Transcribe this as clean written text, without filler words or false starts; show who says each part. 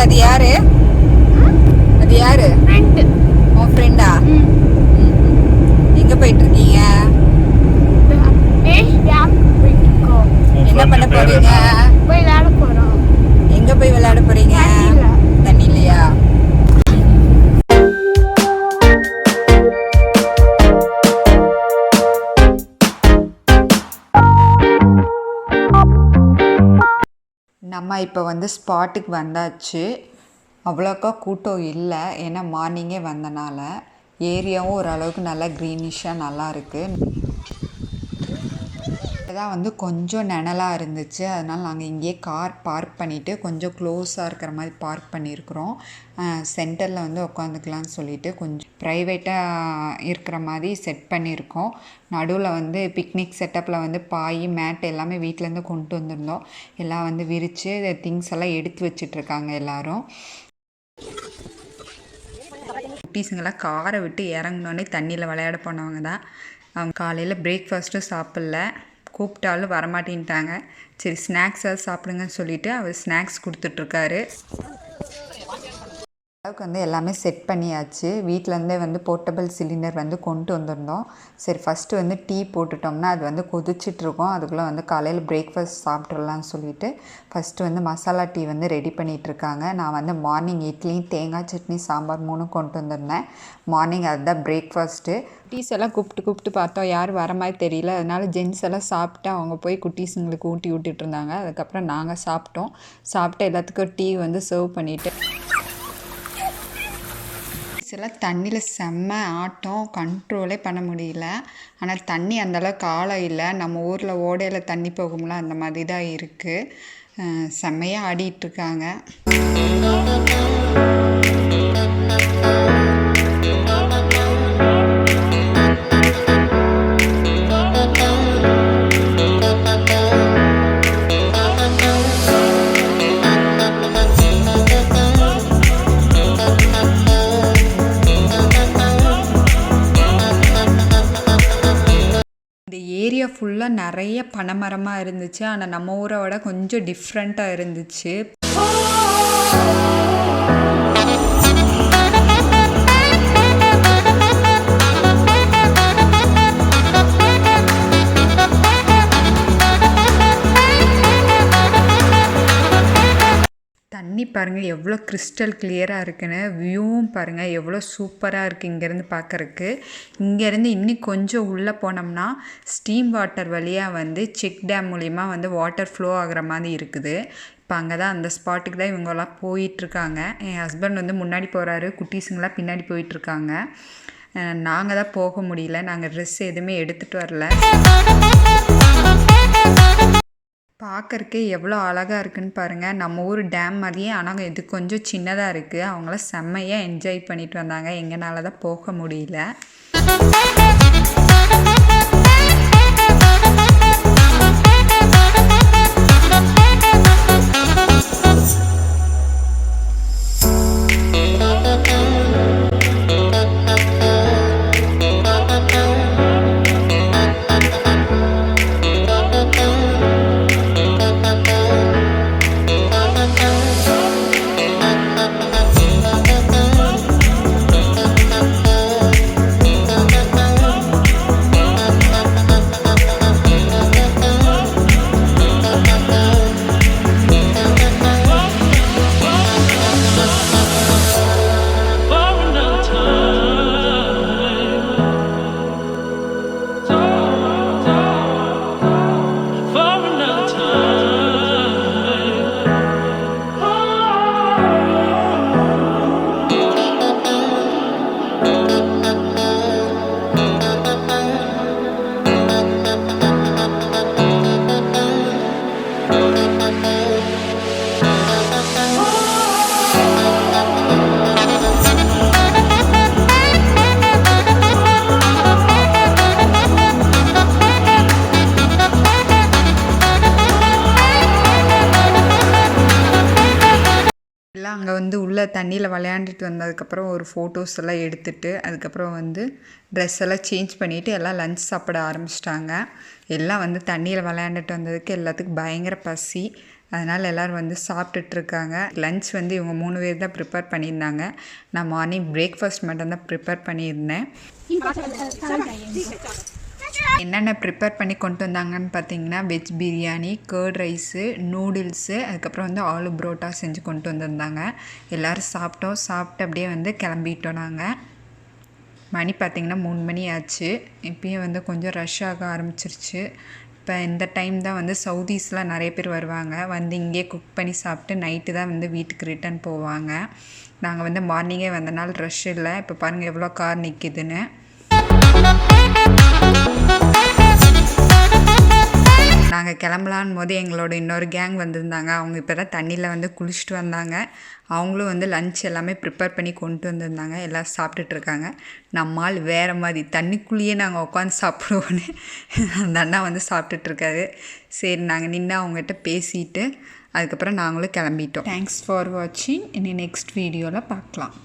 Speaker 1: அது யாரு? அது யாரு?
Speaker 2: ஃப்ரெண்ட்.
Speaker 1: உன் ஃப்ரெண்டா? எங்க போயிட்டு இருக்கீங்க?
Speaker 2: பேஷ் டேம் போயிட்டு இருக்கோம்.
Speaker 1: என்ன பண்ண போறீங்க?
Speaker 2: போய் விளையாட போறோம்.
Speaker 1: எங்க போய் விளையாட போறீங்க? தண்ணிலையா? நம்ம இப்போ வந்து ஸ்பாட்டுக்கு வந்தாச்சு. அவ்வளோக்கா கூட்டம் இல்லை, ஏன்னா மார்னிங்கே வந்தனால. ஏரியாவும் ஓரளவுக்கு நல்லா க்ரீனிஷாக நல்லா இருக்குது. இதான் வந்து கொஞ்சம் நிழலாக இருந்துச்சு, அதனால் நாங்கள் இங்கேயே கார் பார்க் பண்ணிவிட்டு கொஞ்சம் க்ளோஸாக இருக்கிற மாதிரி பார்க் பண்ணியிருக்கிறோம். சென்டரில் வந்து உட்காந்துக்கலான்னு சொல்லிட்டு கொஞ்சம் ப்ரைவேட்டாக இருக்கிற மாதிரி செட் பண்ணியிருக்கோம். நடுவில் வந்து பிக்னிக் செட்டப்பில் வந்து பாய் மேட் எல்லாமே வீட்டிலேருந்து கொண்டு வந்திருந்தோம். எல்லாம் வந்து விரித்து திங்ஸ் எல்லாம் எடுத்து வச்சிட்ருக்காங்க எல்லோரும். குட்டீஸுங்கெல்லாம் காரை விட்டு இறங்கினோடனே தண்ணியில் விளையாட போனவங்க தான். அவங்க காலையில் பிரேக்ஃபாஸ்ட்டும் சாப்பிட்ல, கூப்பிட்டாலும் வரமாட்டேன்ட்டாங்க. சரி ஸ்நாக்ஸாக சாப்பிடுங்கன்னு சொல்லிவிட்டு அவர் ஸ்நாக்ஸ் கொடுத்துட்ருக்காரு. அளவுக்கு வந்து எல்லாமே செட் பண்ணியாச்சு. வீட்டிலேருந்தே வந்து போர்ட்டபிள் சிலிண்டர் வந்து கொண்டு வந்திருந்தோம். சரி ஃபஸ்ட்டு வந்து டீ போட்டுட்டோம்னா அது வந்து கொதிச்சிட்ருக்கோம், அதுக்குள்ளே வந்து காலையில் பிரேக்ஃபாஸ்ட் சாப்பிட்றலான்னு சொல்லிவிட்டு ஃபஸ்ட்டு வந்து மசாலா டீ வந்து ரெடி பண்ணிகிட்ருக்காங்க. நான் வந்து மார்னிங் இட்லியும் தேங்காய் சட்னி சாம்பார் 3 கொண்டு வந்திருந்தேன். மார்னிங் அதுதான் பிரேக்ஃபாஸ்ட்டு. குட்டீஸ் எல்லாம் கூப்பிட்டு பார்த்தோம், யாரும் வர மாதிரி தெரியல. அதனால ஜென்ஸ் எல்லாம் சாப்பிட்டு அவங்க போய் குட்டீஸுங்களுக்கு ஊட்டி விட்டுட்டு இருந்தாங்க. அதுக்கப்புறம் நாங்கள் சாப்பிட்டு எல்லாத்துக்கும் டீ வந்து சர்வ் பண்ணிவிட்டு எல்லாம் தண்ணியில் செம்ம ஆட்டம், கண்ட்ரோலே பண்ண முடியல. ஆனால் தண்ணி அந்தளவுக்கு ஆழம் இல்லை. நம்ம ஊரில் ஓடையில் தண்ணி போகும்ல, அந்த மாதிரி தான் இருக்குது. செம்மையாக ஆடிட்டுருக்காங்க. ஏரியா ஃபுல்லாக நிறைய பனைமரமாக இருந்துச்சு. ஆனால் நம்ம ஊரை விட கொஞ்சம் டிஃப்ரெண்ட்டாக இருந்துச்சு. தண்ணி பாருங்கள் எவ்வளோ கிறிஸ்டல் கிளியராக இருக்குன்னு. வியூவும் பாருங்கள் எவ்வளோ சூப்பராக இருக்குது இங்கேருந்து பார்க்குறக்கு. இங்கேருந்து இன்னும் கொஞ்சம் உள்ளே போனோம்னா ஸ்டீம் வாட்டர் வழியாக வந்து செக் டேம் மூலிமா வந்து வாட்டர் ஃப்ளோ ஆகிற மாதிரி இருக்குது. இப்போ அங்கே தான் அந்த ஸ்பாட்டுக்கு தான் இவங்கெல்லாம் போயிட்டுருக்காங்க. என் ஹஸ்பண்ட் வந்து முன்னாடி போகிறாரு, குட்டீஸுங்களாம் பின்னாடி போயிட்டுருக்காங்க. நாங்கள் தான் போக முடியல, நாங்கள் ட்ரெஸ் எதுவுமே எடுத்துகிட்டு வரல. பார்க்கறக்கே எவ்வளோ அழகாக இருக்குன்னு பாருங்கள். நம்ம ஊர் டேம் மாதிரியே, ஆனால் இது கொஞ்சம் சின்னதாக இருக்குது. அவங்களாம் செம்மையாக என்ஜாய் பண்ணிட்டு வந்தாங்க. எங்களால் தான் போக முடியல. அங்கே வந்து உள்ளே தண்ணியில் விளையாண்டுட்டு வந்ததுக்கப்புறம் ஒரு ஃபோட்டோஸ் எல்லாம் எடுத்துகிட்டு அதுக்கப்புறம் வந்து ட்ரெஸ் எல்லாம் சேஞ்ச் பண்ணிவிட்டு எல்லாம் லஞ்ச் சாப்பிட ஆரம்பிச்சிட்டாங்க. எல்லாம் வந்து தண்ணியில் விளையாண்டுட்டு வந்ததுக்கு எல்லாத்துக்கும் பயங்கர பசி. அதனால் எல்லோரும் வந்து சாப்பிட்டுட்ருக்காங்க. லன்ச் வந்து இவங்க 3 பேர் தான் ப்ரிப்பேர் பண்ணியிருந்தாங்க. நான் மார்னிங் பிரேக்ஃபாஸ்ட் மட்டும்தான் ப்ரிப்பேர் பண்ணியிருந்தேன். என்னென்ன ப்ரிப்பேர் பண்ணி கொண்டு வந்தாங்கன்னு பார்த்தீங்கன்னா, veg biryani, curd rice, noodles, அதுக்கப்புறம் வந்து ஆலு புரோட்டா செஞ்சு கொண்டு வந்திருந்தாங்க. எல்லோரும் சாப்பிட்டோம். சாப்பிட்டு அப்படியே வந்து கிளம்பிட்டோம். நாங்கள் மணி பார்த்திங்கன்னா 3 மணி ஆச்சு. இப்போயும் வந்து கொஞ்சம் ரஷ் ஆக ஆரம்பிச்சிருச்சு. இப்போ இந்த டைம் தான் வந்து சவுதீஸ்லாம் நிறைய பேர் வருவாங்க. வந்து இங்கேயே குக் பண்ணி சாப்பிட்டு நைட்டு தான் வந்து வீட்டுக்கு ரிட்டர்ன் போவாங்க. நாங்கள் வந்து மார்னிங்கே வந்தனால ரஷ் இல்லை. இப்போ பாருங்கள் எவ்வளோ கார் நிற்கிதுன்னு. நாங்கள் கிளம்பலான்னு போது எங்களோட இன்னொரு கேங் வந்திருந்தாங்க. அவங்க இப்போ தான் தண்ணியில் வந்து குளிச்சுட்டு வந்தாங்க. அவங்களும் வந்து லன்ச் எல்லாமே ப்ரிப்பேர் பண்ணி கொண்டு வந்திருந்தாங்க. எல்லோரும் சாப்பிட்டுட்ருக்காங்க. நம்மால் வேறு மாதிரி தண்ணிக்குள்ளேயே நாங்கள் உட்காந்து சாப்பிடுவோன்னு அந்த அண்ணா வந்து சாப்பிட்டுட்ருக்காரு. சரி நாங்கள் நின்று அவங்ககிட்ட பேசிட்டு அதுக்கப்புறம் நாங்களும் கிளம்பிட்டோம். தேங்க்ஸ் ஃபார் வாட்சிங். இனி நெக்ஸ்ட் வீடியோவில் பார்க்கலாம்.